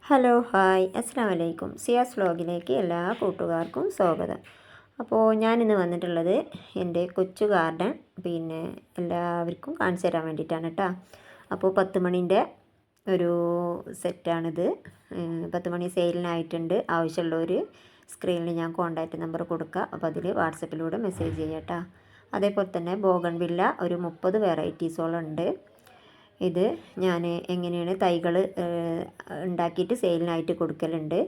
Hello hi അസ്സലാമു അലൈക്കും. സിയാസ് വ്ലോഗിലേക്ക് എല്ലാ കൂട്ടുകാർക്കും സ്വാഗതം. അപ്പോൾ ഞാനിന്ന് വന്നിട്ടുള്ളത് എൻ്റെ കൊച്ചു ഗാർഡൻ എല്ലാവർക്കും കാണിച്ചു തരാൻ വേണ്ടിയിട്ടാണ് കേട്ടോ. അപ്പോൾ 10 മണിൻ്റെ ഒരു സെറ്റാണിത്. 10 മണി സെയിലിനായിട്ടുണ്ട്. ആവശ്യമുള്ളവർ സ്ക്രീനിൽ ഞാൻ കോൺടാക്റ്റ് നമ്പർ കൊടുക്കുക. അപ്പോൾ അതിൽ വാട്സപ്പിലൂടെ മെസ്സേജ് ചെയ്യാം കേട്ടോ. അതേപോലെ തന്നെ ബോഗൺവില്ല ഒരു 30 വെറൈറ്റീസോളം ഉണ്ട്. ഇത് ഞാൻ എങ്ങനെയാണ് തൈകൾ ഉണ്ടാക്കിയിട്ട് സെയിലിനായിട്ട് കൊടുക്കലുണ്ട്.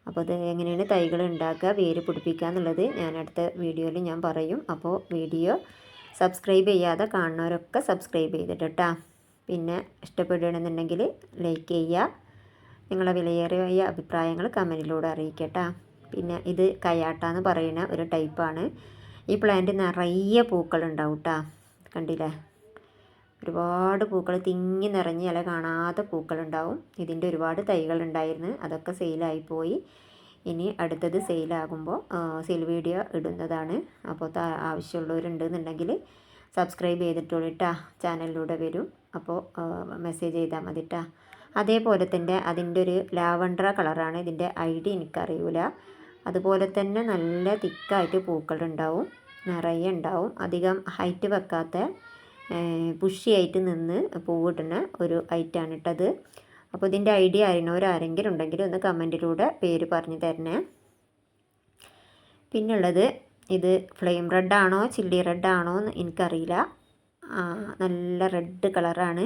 അപ്പോൾ അത് എങ്ങനെയാണ് തൈകൾ ഉണ്ടാക്കുക, വേര് പിടിപ്പിക്കുക എന്നുള്ളത് ഞാൻ അടുത്ത വീഡിയോയിൽ ഞാൻ പറയും. അപ്പോൾ വീഡിയോ സബ്സ്ക്രൈബ് ചെയ്യാതെ കാണുന്നവരൊക്കെ സബ്സ്ക്രൈബ് ചെയ്തിട്ട് കേട്ടോ. പിന്നെ ഇഷ്ടപ്പെടുകയാണെന്നുണ്ടെങ്കിൽ ലൈക്ക് ചെയ്യുക. നിങ്ങളെ വിലയേറിയ അഭിപ്രായങ്ങൾ കമൻറ്റിലൂടെ അറിയിക്കട്ടോ. പിന്നെ ഇത് കയാട്ട എന്ന് പറയുന്ന ഒരു ടൈപ്പാണ്. ഈ പ്ലാന്റ് നിറയെ പൂക്കളുണ്ടാവും കേട്ടോ. കണ്ടില്ലേ, ഒരുപാട് പൂക്കൾ തിങ്ങി നിറഞ്ഞ് ഇല കാണാത്ത പൂക്കളുണ്ടാവും. ഇതിൻ്റെ ഒരുപാട് തൈകളുണ്ടായിരുന്നു, അതൊക്കെ സെയിലായിപ്പോയി. ഇനി അടുത്തത് സെയിലാകുമ്പോൾ സെയിൽ വീഡിയോ ഇടുന്നതാണ്. അപ്പോൾ ആവശ്യമുള്ളവരുണ്ടെന്നുണ്ടെങ്കിൽ സബ്സ്ക്രൈബ് ചെയ്തിട്ടുള്ളൂ കേട്ടോ. ചാനലിലൂടെ വരും. അപ്പോൾ മെസ്സേജ് ചെയ്താൽ മതി കേട്ടോ. അതേപോലെ തന്നെ അതിൻ്റെ ഒരു ലാവൻഡർ കളറാണ്. ഇതിൻ്റെ ഐഡിയ എനിക്കറിയില്ല. അതുപോലെ തന്നെ നല്ല തിക്കായിട്ട് പൂക്കളുണ്ടാവും, നിറയെ ഉണ്ടാവും. അധികം ഹൈറ്റ് വെക്കാത്ത പുഷിയായിട്ട് നിന്ന് പൂവിടുന്ന ഒരു ഐറ്റമാണ് ഇട്ടത്. അപ്പോൾ ഇതിൻ്റെ ഐഡിയ അറിയണവരാരെങ്കിലും ഉണ്ടെങ്കിൽ ഒന്ന് കമൻറ്റിലൂടെ പേര് പറഞ്ഞു തരണേ. പിന്നുള്ളത് ഇത് ഫ്ലെയിം റെഡ് ആണോ ചില്ലി റെഡ് ആണോ എന്ന് എനിക്കറിയില്ല. നല്ല റെഡ് കളറാണ്.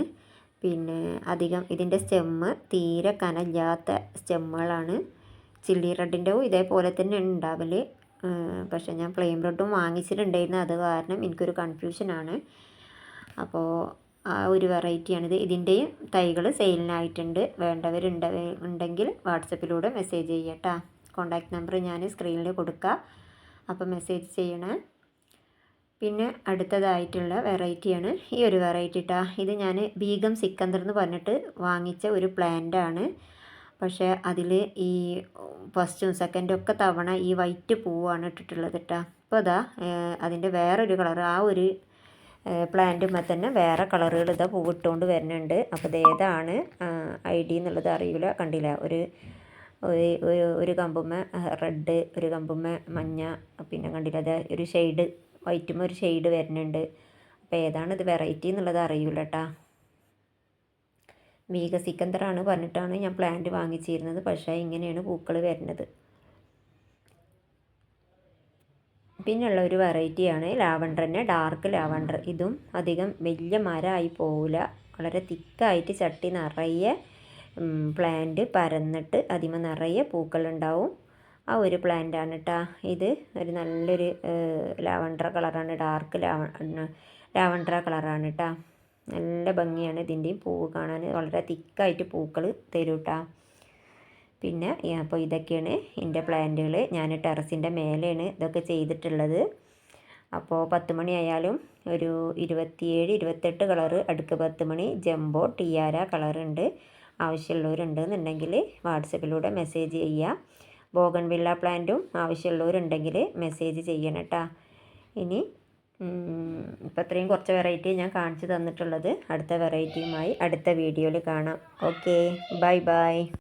പിന്നെ അധികം ഇതിൻ്റെ സ്റ്റെമ്മ് തീരെ കനമില്ലാത്ത സ്റ്റെമ്മുകളാണ്. ചില്ലി റെഡിൻ്റെ ഇതേപോലെ തന്നെ ഉണ്ടാവൽ. പക്ഷേ ഞാൻ ഫ്ലെയിം റെഡും വാങ്ങിച്ചിട്ടുണ്ടായിരുന്നു, അത് കാരണം എനിക്കൊരു കൺഫ്യൂഷനാണ്. അപ്പോൾ ആ ഒരു വെറൈറ്റിയാണിത്. ഇതിൻ്റെയും തൈകൾ സെയിലിനായിട്ടുണ്ട്. ഉണ്ടെങ്കിൽ വാട്സപ്പിലൂടെ മെസ്സേജ് ചെയ്യട്ടോ. കോൺടാക്റ്റ് നമ്പർ ഞാൻ സ്ക്രീനിൽ കൊടുക്കുക. അപ്പോൾ മെസ്സേജ് ചെയ്യണേ. പിന്നെ അടുത്തതായിട്ടുള്ള വെറൈറ്റിയാണ് ഈ ഒരു വെറൈറ്റി കേട്ടോ. ഇത് ഞാൻ ബീഗം സിക്കന്ദർ എന്ന് പറഞ്ഞിട്ട് വാങ്ങിച്ച ഒരു പ്ലാന്റാണ്. പക്ഷേ അതിൽ ഈ ഫസ്റ്റും സെക്കൻഡും ഒക്കെ തവണ ഈ വൈറ്റ് പൂവാണ് ഇട്ടിട്ടുള്ളത് കേട്ടോ. അപ്പോൾ അതാ അതിൻ്റെ വേറൊരു കളർ, ആ ഒരു പ്ലാന്റുമ്പോൾ തന്നെ വേറെ കളറുകൾ ഇതാ പൂവിട്ടുകൊണ്ട് വരുന്നുണ്ട്. അപ്പോൾ ഇതേതാണ് ഐ ഡി എന്നുള്ളത് അറിയില്ല. കണ്ടില്ല, ഒരു കമ്പുമ്മ റെഡ്, ഒരു കമ്പുമ്മ മഞ്ഞ, പിന്നെ കണ്ടില്ല അത് ഒരു ഷെയ്ഡ് വൈറ്റും ഒരു ഷെയ്ഡ് വരുന്നുണ്ട്. അപ്പോൾ ഏതാണ് ഇത് വെറൈറ്റി എന്നുള്ളത് അറിയില്ല കേട്ടോ. വീഗ സിക്കന്ദറാണ് പറഞ്ഞിട്ടാണ് ഞാൻ പ്ലാന്റ് വാങ്ങിച്ചിരുന്നത്. പക്ഷേ ഇങ്ങനെയാണ് പൂക്കൾ വരുന്നത്. പിന്നെയുള്ള ഒരു വെറൈറ്റിയാണ് ലാവൻഡർ തന്നെ, ഡാർക്ക് ലാവൻഡർ. ഇതും അധികം വലിയ മരമായി പോവില്ല. വളരെ തിക്കായിട്ട് ചട്ടി നിറയെ പ്ലാന്റ് പരന്നിട്ട് അതിമ നിറയെ പൂക്കളുണ്ടാവും. ആ ഒരു പ്ലാന്റാണ് കേട്ടോ. ഇത് ഒരു നല്ലൊരു ലാവൻഡർ കളറാണ്, ഡാർക്ക് ലാവൻഡർ കളറാണ് കേട്ടോ. നല്ല ഭംഗിയാണ് ഇതിൻ്റെയും പൂവ് കാണാൻ. വളരെ തിക്കായിട്ട് പൂക്കൾ തരും കേട്ടോ. പിന്നെ അപ്പോൾ ഇതൊക്കെയാണ് എൻ്റെ പ്ലാന്റുകൾ. ഞാൻ ടെറസിൻ്റെ മേലെയാണ് ഇതൊക്കെ ചെയ്തിട്ടുള്ളത്. അപ്പോൾ 10 മണി ആയാലും ഒരു 27, 28 കളറ് അടുക്ക് 10 മണി ജംബോ ടിയാര കളറുണ്ട്. ആവശ്യമുള്ളവരുണ്ടെന്നുണ്ടെങ്കിൽ വാട്സപ്പിലൂടെ മെസ്സേജ് ചെയ്യുക. ബോഗൺവില്ല പ്ലാന്റും ആവശ്യമുള്ളവരുണ്ടെങ്കിൽ മെസ്സേജ് ചെയ്യണം കേട്ടോ. ഇനി ഇപ്പോൾ ഇത്രയും കുറച്ച് വെറൈറ്റി ഞാൻ കാണിച്ചു തന്നിട്ടുള്ളത്. അടുത്ത വെറൈറ്റിയുമായി അടുത്ത വീഡിയോയിൽ കാണാം. Okay, bye bye.